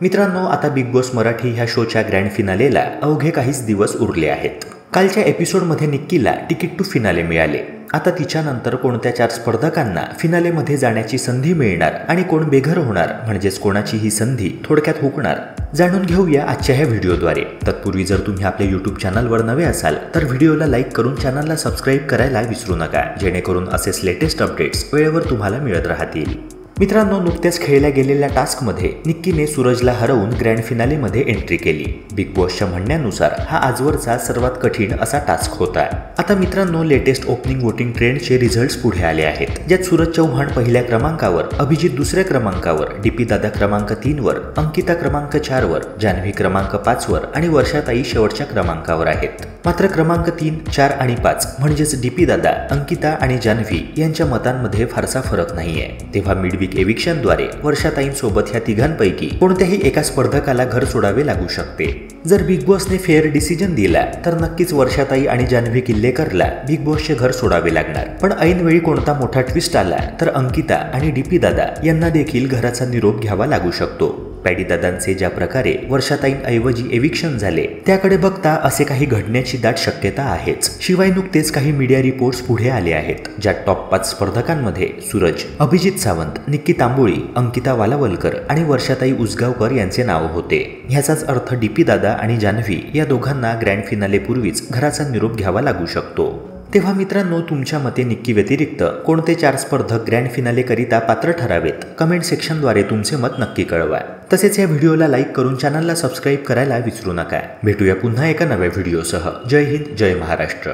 मित्रांनो, आता big boss Marathi ह्या शोच्या ग्रँड फिनालेला अवघे काहीच दिवस उरले आहेत. कालच्या एपिसोडमध्ये निक्कीला तिकीट टू फिनाले मिळाले. आता तिच्यानंतर कोणत्या 4 स्पर्धकांना फिनालेमध्ये जाण्याची संधी मिळणार आणि कोण बेघर होणार, म्हणजेच कोणाची ही संधी थोडक्यात हुकणार, जाणून घेऊया आजच्या ह्या व्हिडिओद्वारे. तत्पूर्वी जर तुम्ही आपल्या यूट्यूब चॅनलवर नवे असाल तर व्हिडिओला लाईक करून चॅनलला सबस्क्राईब करायला विसरू नका, जेणेकरून असेच लेटेस्ट अपडेट्स वेळेवर तुम्हाला मिळत राहतील. मित्रांनो, नुकत्याच खेळल्या गेलेल्या टास्कमध्ये निक्कीने सूरजला हरवून ग्रँड फिनालेमध्ये एंट्री केली. बिग बॉसच्या म्हणण्यानुसार हा आजवरचा सर्वात कठीण असा टास्क होता. आता मित्रांनो, लेटेस्ट ओपनिंग वोटिंग ट्रेंडचे रिझल्ट्स पुढे आले आहेत, ज्यात सूरज चौहान पहिल्या क्रमांकावर, अभिजित दुसऱ्या क्रमांकावर, डीपी दादा क्रमांक 3 वर, अंकिता क्रमांक 4 वर, जान्हवी क्रमांक 5 वर आणि वर्षाताई शेवटच्या क्रमांकावर आहेत. मात्र क्रमांक 3, 4 आणि 5 म्हणजेच डीपी दादा, अंकिता आणि जान्हवी यांच्या मतांमध्ये फारसा फरक नाहीये. तेव्हा मिडवीक एविक्शनद्वारे वर्षाताईंसोबत ह्या तिघांपैकी कोणत्याही एका स्पर्धकाला घर सोडावे लागू शकते. जर बिग बॉसने फेअर डिसिजन दिला तर नक्कीच वर्षाताई आणि जान्हवी किल्लेकरला बिग बॉसचे घर सोडावे लागणार. पण ऐनवेळी कोणता मोठा ट्विस्ट आला तर अंकिता आणि डीपी दादा यांना देखील घराचा निरोप घ्यावा लागू शकतो. पॅडी दादांचे ज्या प्रकारे वर्षाताईंऐवजी एविक्शन झाले त्याकडे बघता असे काही घडण्याची दाट शक्यता आहेच. शिवाय नुकतेच काही मीडिया रिपोर्ट्स पुढे आले आहेत, ज्यात टॉप 5 स्पर्धकांमध्ये सूरज, अभिजित सावंत, निक्की तांबोळी, अंकिता वालावलकर आणि वर्षाताई उसगावकर यांचे नाव होते. ह्याचाच अर्थ डीपी दादा आणि जान्हवी या दोघांना ग्रँड फिनालेपूर्वीच घराचा निरोप घ्यावा लागू शकतो. तेव्हा मित्रांनो, तुमच्या मते निक्की व्यतिरिक्त कोणते 4 स्पर्धक ग्रँड फिनालेकरिता पात्र ठरावेत, कमेंट सेक्शनद्वारे तुमचे मत नक्की कळवा. तसेच या व्हिडिओला लाईक करून चॅनलला सबस्क्राईब करायला विसरू नका. भेटूया पुन्हा एका नव्या व्हिडिओसह. जय हिंद, जय महाराष्ट्र.